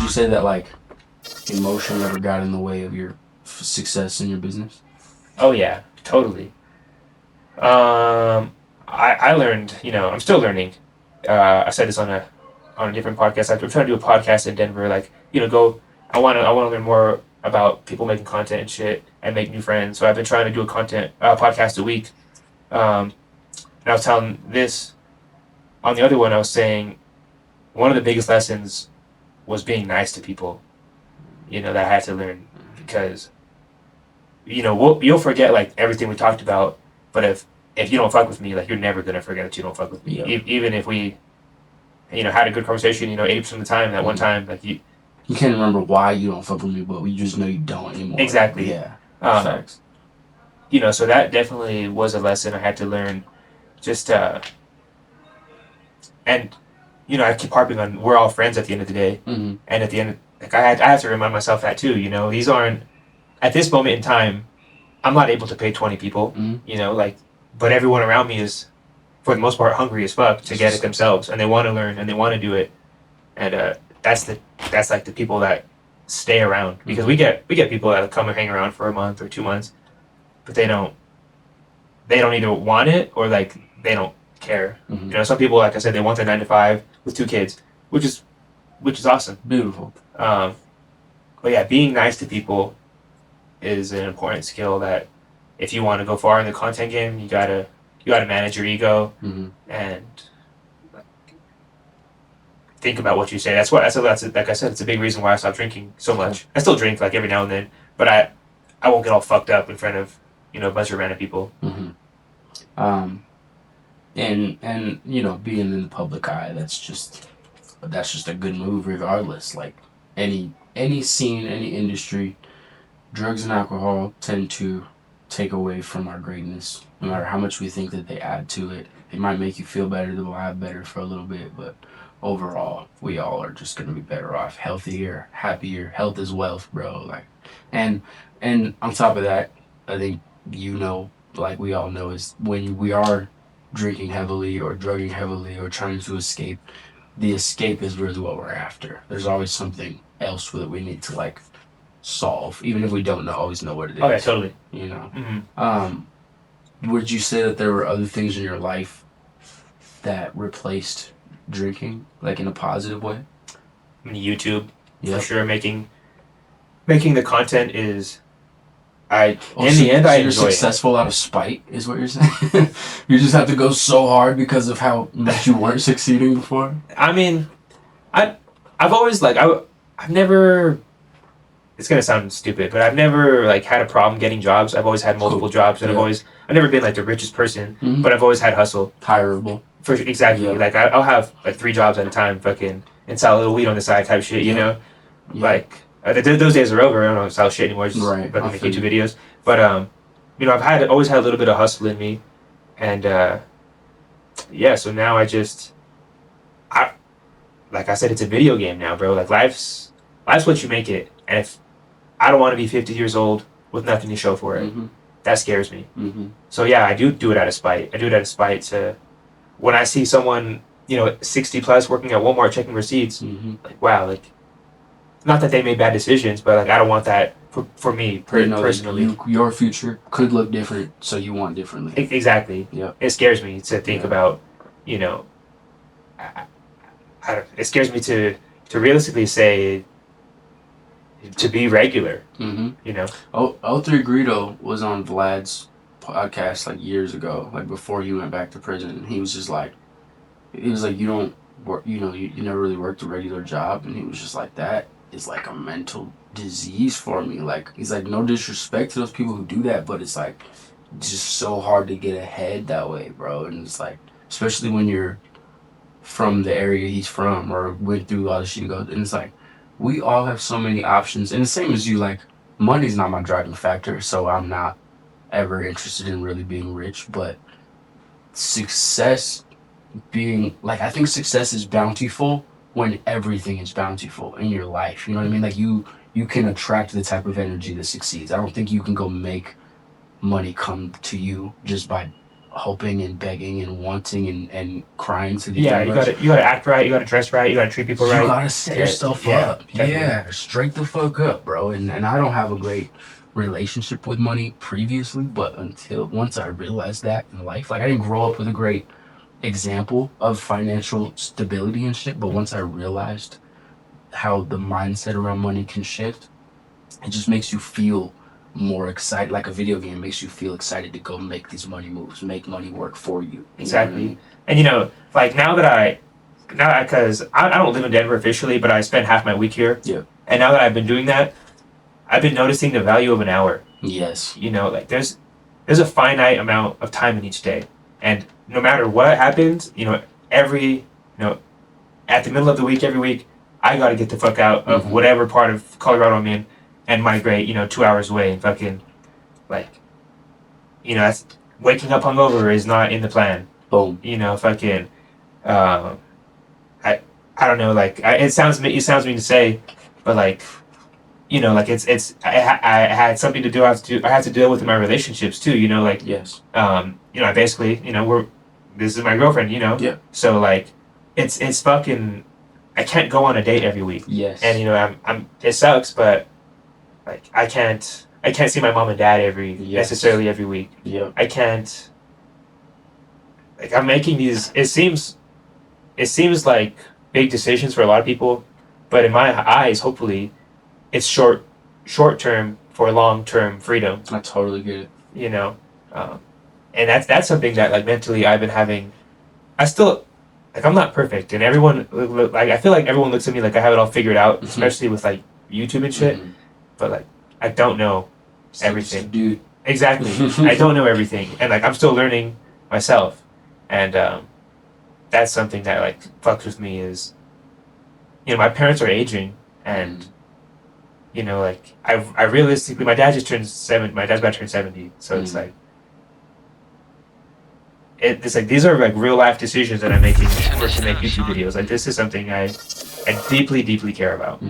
you say that like emotion ever got in the way of your success in your business? Oh yeah, totally. I learned, I'm still learning. I said this on a different podcast. I'm trying to do a podcast in Denver. Like, go. I want to learn more about people making content and shit, and make new friends. So I've been trying to do a podcast a week. And I was telling this on the other one. I was saying one of the biggest lessons was being nice to people. That I had to learn because you'll forget like everything we talked about, but if you don't fuck with me, like you're never gonna forget that you don't fuck with me. Yeah. Even if we, had a good conversation, 80% of the time, that one time, like you can't remember why you don't fuck with me, but you just know you don't anymore. Exactly. Yeah. Facts. So that definitely was a lesson I had to learn. Just and I keep harping on we're all friends at the end of the day, and at the end, like I have to remind myself that too. These aren't at this moment in time. I'm not able to pay 20 people. But everyone around me is, for the most part, hungry as fuck to get it themselves, and they want to learn and they want to do it, and that's like the people that stay around, because we get people that come and hang around for a month or 2 months, but they don't either want it or like they don't care. Some people, like I said, they want their 9 to 5 with 2 kids, which is awesome, beautiful. But yeah, being nice to people is an important skill that if you want to go far in the content game, you gotta manage your ego and think about what you say. That's like I said, it's a big reason why I stopped drinking so much. I still drink like every now and then, but I won't get all fucked up in front of a bunch of random people. And being in the public eye, that's just a good move regardless. Like any scene, any industry, drugs and alcohol tend to take away from our greatness. No matter how much we think that they add to it, it might make you feel better, to live better for a little bit, but overall, we all are just gonna be better off, healthier, happier. Health is wealth, bro. Like, and on top of that, I think like we all know, is when we are drinking heavily or drugging heavily or trying to escape, the escape is really what we're after. There's always something else that we need to like solve, even if we don't always know what it is. Okay, totally. Would you say that there were other things in your life that replaced drinking, like in a positive way? I mean, YouTube, for sure. Making the content is, in the end, I enjoy it. You're successful out of spite, is what you're saying? You just have to go so hard because of how much you weren't succeeding before? I mean, I've always, like, I've never... It's gonna sound stupid, but I've never like had a problem getting jobs. I've always had multiple jobs, and I've never been like the richest person, but I've always had hustle. Hireable. Exactly. Yeah. Like I'll have like 3 jobs at a time, fucking, and sell a little weed on the side type shit. Yeah. Like those days are over. I don't sell shit anymore. Just right. fucking make YouTube videos. But I've always had a little bit of hustle in me, and so now like I said, it's a video game now, bro. Like life's what you make it, and if I don't want to be 50 years old with nothing to show for it. That scares me. So yeah, I do it out of spite. I do it out of spite to, when I see someone, 60 plus working at Walmart checking receipts, like, wow, like, not that they made bad decisions, but like I don't want that for me personally. Your future could look different, so you want differently. Exactly. Yeah. It scares me to think about, it scares me to realistically say, to be regular. O3 Greedo was on Vlad's podcast like years ago, like before he went back to prison, and he was just like, you don't work, you never really worked a regular job, and he was just like, that is like a mental disease for me. Like, he's like, no disrespect to those people who do that, but it's like just so hard to get ahead that way, bro. And it's like, especially when you're from the area he's from or went through all the shit he goes, and it's like, we all have so many options, and the same as you, like, money's not my driving factor, so I'm not ever interested in really being rich, but success being, like, I think success is bountiful when everything is bountiful in your life, you know what I mean? Like, you can attract the type of energy that succeeds. I don't think you can go make money come to you just by hoping and begging and wanting and crying to the Yeah, universe. you gotta act right, you gotta dress right, you gotta treat people You right. gotta set yourself Yeah, up. definitely. Yeah, straight the fuck up, bro. And I don't have a great relationship with money previously, but until once I realized that in life, like I didn't grow up with a great example of financial stability and shit, but once I realized how the mindset around money can shift, it just makes you feel more excited. Like a video game makes you feel excited to go make these money moves, make money work for you. Exactly. And like because I don't live in Denver officially, but I spend half my week here. Yeah. And now that I've been doing that, I've been noticing the value of an hour. Yes. Like there's a finite amount of time in each day, and no matter what happens, at the middle of the week, every week, I got to get the fuck out of whatever part of Colorado I'm in, and migrate 2 hours away and fucking like, that's waking up hungover is not in the plan. Boom. Fucking, I don't know, like it sounds mean to say, but like, like I had something to do. I have to deal with in my relationships too. Like Yes. I basically this is my girlfriend. Yeah. So like, it's fucking. I can't go on a date every week. Yes. And I'm it sucks, but like I can't see my mom and dad necessarily every week. Yeah. I can't. Like I'm making these. It seems like big decisions for a lot of people, but in my eyes, hopefully, it's short term for long term freedom. I totally get it. And that's something that like mentally I've been having. I still like I'm not perfect, and everyone like I feel like everyone looks at me like I have it all figured out, especially with like YouTube and shit. But like I don't know everything. Dude. Exactly. I don't know everything, and like I'm still learning myself, and that's something that like fucks with me is, my parents are aging, and like I realistically, my dad just turned 7. My dad's about to turn 70, so it's like. It's like these are like real life decisions that I'm making to make YouTube videos. Like this is something I deeply, deeply care about.